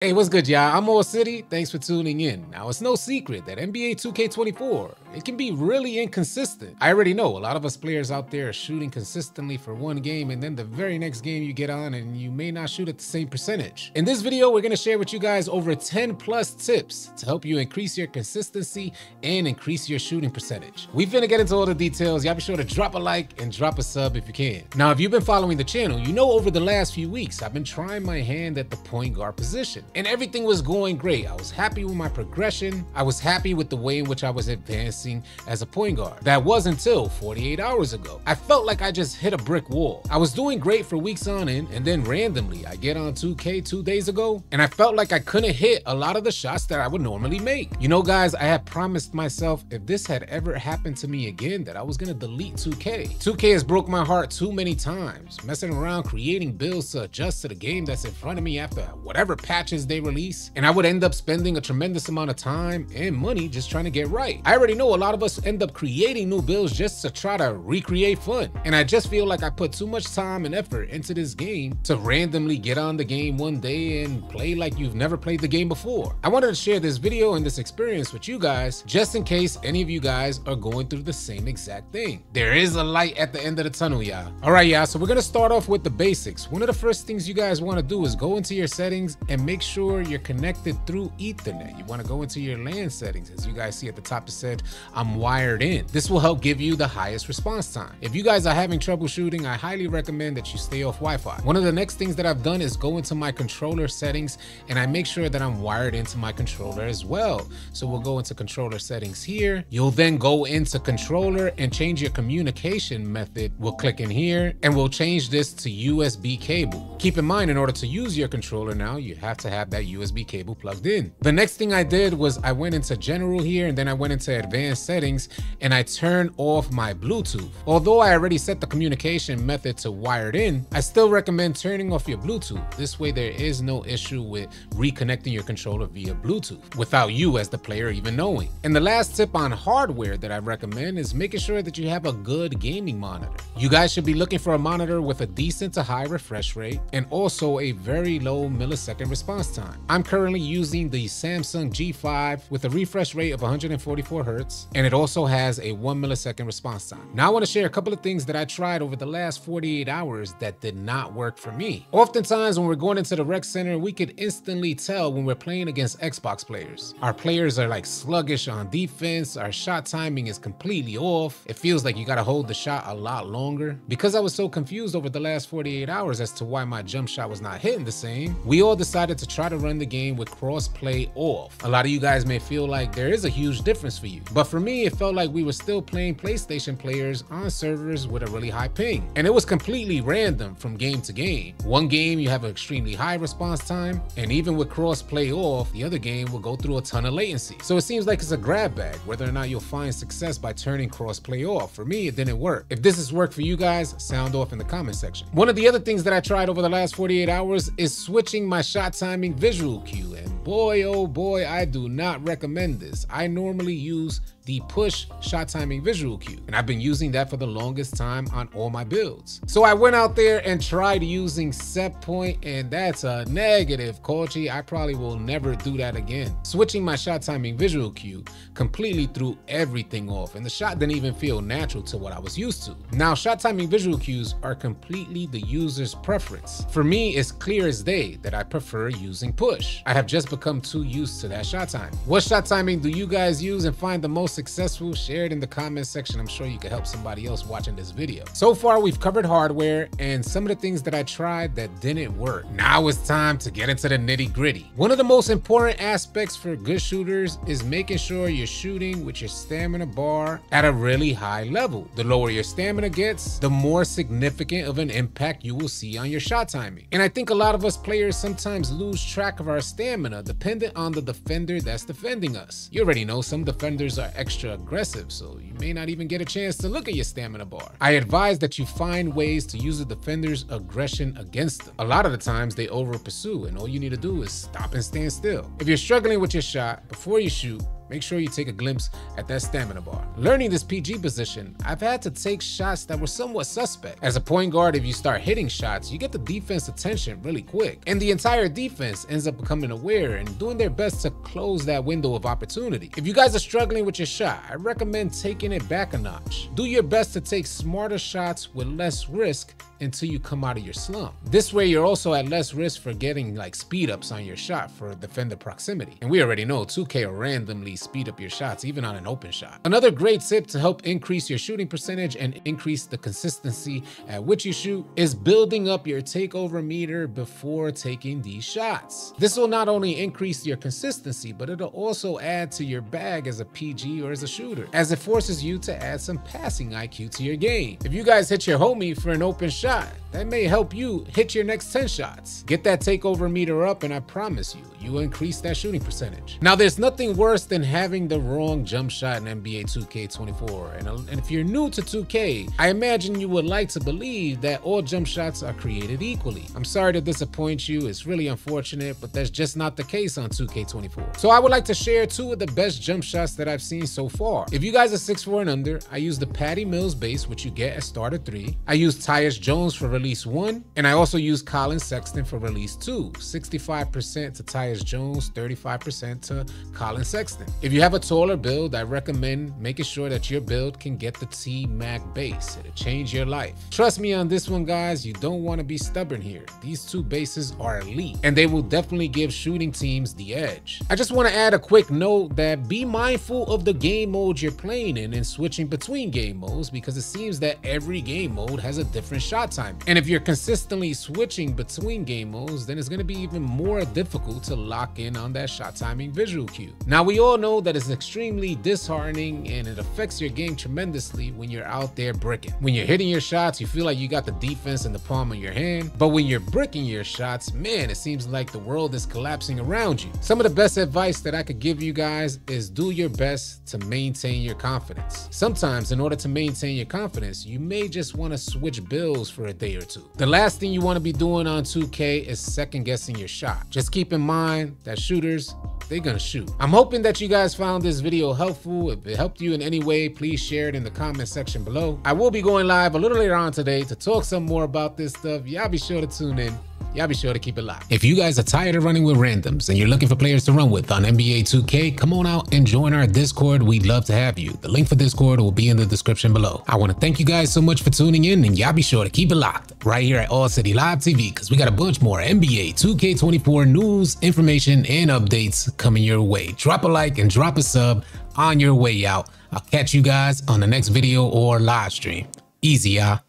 Hey, what's good, y'all? I'm AllCity. Thanks for tuning in. Now, it's no secret that NBA 2K24, it can be really inconsistent. I already know a lot of us players out there are shooting consistently for one game, and then the very next game you get on and you may not shoot at the same percentage. In this video, we're gonna share with you guys over 10 plus tips to help you increase your consistency and increase your shooting percentage. We finna get into all the details. Y'all be sure to drop a like and drop a sub if you can. Now, if you've been following the channel, you know over the last few weeks, I've been trying my hand at the point guard position. And everything was going great. I was happy with my progression. I was happy with the way in which I was advancing as a point guard. That was until 48 hours ago. I felt like I just hit a brick wall. I was doing great for weeks on end, and then randomly I get on 2K 2 days ago, and I felt like I couldn't hit a lot of the shots that I would normally make. You know, guys, I had promised myself if this had ever happened to me again that I was gonna delete 2K. 2K has broke my heart too many times, messing around creating builds to adjust to the game that's in front of me after whatever patches they release, and I would end up spending a tremendous amount of time and money just trying to get right. I already know a lot of us end up creating new builds just to try to recreate fun, and I just feel like I put too much time and effort into this game to randomly get on the game one day and play like you've never played the game before. I wanted to share this video and this experience with you guys just in case any of you guys are going through the same exact thing. There is a light at the end of the tunnel, y'all. All right, y'all, so we're gonna start off with the basics. One of the first things you guys want to do is go into your settings and make sure you're connected through Ethernet. You want to go into your LAN settings. As you guys see at the top, it said I'm wired in. This will help give you the highest response time. If you guys are having troubleshooting, I highly recommend that you stay off Wi-Fi. One of the next things that I've done is go into my controller settings, and I make sure that I'm wired into my controller as well. So we'll go into controller settings here. You'll then go into controller and change your communication method. We'll click in here and we'll change this to USB cable. Keep in mind, in order to use your controller now, you have to have that USB cable plugged in. The next thing I did was I went into general here, and then I went into advanced settings, and I turned off my Bluetooth. Although I already set the communication method to wired in, I still recommend turning off your Bluetooth. This way there is no issue with reconnecting your controller via Bluetooth without you as the player even knowing. And the last tip on hardware that I recommend is making sure that you have a good gaming monitor. You guys should be looking for a monitor with a decent to high refresh rate and also a very low millisecond response time. I'm currently using the Samsung G5 with a refresh rate of 144 Hz, and it also has a 1 millisecond response time. Now I want to share a couple of things that I tried over the last 48 hours that did not work for me. Oftentimes when we're going into the rec center, we could instantly tell when we're playing against Xbox players. Our players are like sluggish on defense, our shot timing is completely off. It feels like you gotta hold the shot a lot longer. Because I was so confused over the last 48 hours as to why my jump shot was not hitting the same, we all decided to try to run the game with cross-play off. A lot of you guys may feel like there is a huge difference for you, but for me, it felt like we were still playing PlayStation players on servers with a really high ping, and it was completely random from game to game. One game you have an extremely high response time, and even with cross-play off, the other game will go through a ton of latency. So it seems like it's a grab bag, whether or not you'll find success by turning cross-play off. For me, it didn't work. If this has worked for you guys, sound off in the comment section. One of the other things that I tried over the last 48 hours is switching my shot timing visual cue, and boy, oh boy, I do not recommend this. I normally use the push shot timing visual cue, and I've been using that for the longest time on all my builds. So I went out there and tried using set point, and that's a negative, Kochi. I probably will never do that again. Switching my shot timing visual cue completely threw everything off, and the shot didn't even feel natural to what I was used to. Now, shot timing visual cues are completely the user's preference. For me, it's clear as day that I prefer using push. I have just become too used to that shot time. What shot timing do you guys use and find the most successful? Share it in the comment section. I'm sure you can help somebody else watching this video. So far, we've covered hardware and some of the things that I tried that didn't work. Now it's time to get into the nitty gritty. One of the most important aspects for good shooters is making sure you're shooting with your stamina bar at a really high level. The lower your stamina gets, the more significant of an impact you will see on your shot timing. And I think a lot of us players sometimes lose track of our stamina dependent on the defender that's defending us. You already know some defenders are extra aggressive, so you may not even get a chance to look at your stamina bar. I advise that you find ways to use the defender's aggression against them. A lot of the times they over pursue, and all you need to do is stop and stand still. If you're struggling with your shot, before you shoot, make sure you take a glimpse at that stamina bar. Learning this PG position, I've had to take shots that were somewhat suspect. As a point guard, if you start hitting shots, you get the defense attention really quick, and the entire defense ends up becoming aware and doing their best to close that window of opportunity. If you guys are struggling with your shot, I recommend taking it back a notch. Do your best to take smarter shots with less risk until you come out of your slump. This way you're also at less risk for getting like speed ups on your shot for defender proximity. And we already know 2K will randomly speed up your shots even on an open shot. Another great tip to help increase your shooting percentage and increase the consistency at which you shoot is building up your takeover meter before taking these shots. This will not only increase your consistency, but it'll also add to your bag as a PG or as a shooter, as it forces you to add some passing IQ to your game. If you guys hit your homie for an open shot, that may help you hit your next 10 shots. Get that takeover meter up and I promise you will increase that shooting percentage. Now there's nothing worse than having the wrong jump shot in NBA 2K24. And if you're new to 2K, I imagine you would like to believe that all jump shots are created equally. I'm sorry to disappoint you, it's really unfortunate, but that's just not the case on 2K24. So I would like to share 2 of the best jump shots that I've seen so far. If you guys are 6'4" and under, I use the Patty Mills base, which you get at starter 3. I use Tyus Jones for release 1, and I also use Colin Sexton for release 2. 65% to Tyus Jones, 35% to Colin Sexton. If you have a taller build, I recommend making sure that your build can get the T-Mac base. It'll change your life. Trust me on this one, guys, you don't want to be stubborn here. These 2 bases are elite, and they will definitely give shooting teams the edge. I just want to add a quick note that be mindful of the game mode you're playing in and switching between game modes, because it seems that every game mode has a different shot time. And if you're consistently switching between game modes, then it's going to be even more difficult to lock in on that shot timing visual cue. Now we all know that it's extremely disheartening and it affects your game tremendously when you're out there bricking. When you're hitting your shots, you feel like you got the defense in the palm of your hand, but when you're bricking your shots, man, it seems like the world is collapsing around you. Some of the best advice that I could give you guys is do your best to maintain your confidence. Sometimes in order to maintain your confidence, you may just want to switch builds for a day or two. The last thing you want to be doing on 2K is second guessing your shot. Just keep in mind that shooters, they're gonna shoot. I'm hoping that you guys found this video helpful. If it helped you in any way, please share it in the comment section below. I will be going live a little later on today to talk some more about this stuff. Y'all be sure to tune in. Y'all be sure to keep it locked. If you guys are tired of running with randoms and you're looking for players to run with on NBA 2K, come on out and join our Discord. We'd love to have you. The link for Discord will be in the description below. I want to thank you guys so much for tuning in, and y'all be sure to keep it locked right here at AllCity Live TV, because we got a bunch more NBA 2K24 news, information, and updates coming your way. Drop a like and drop a sub on your way out. I'll catch you guys on the next video or live stream. Easy, y'all.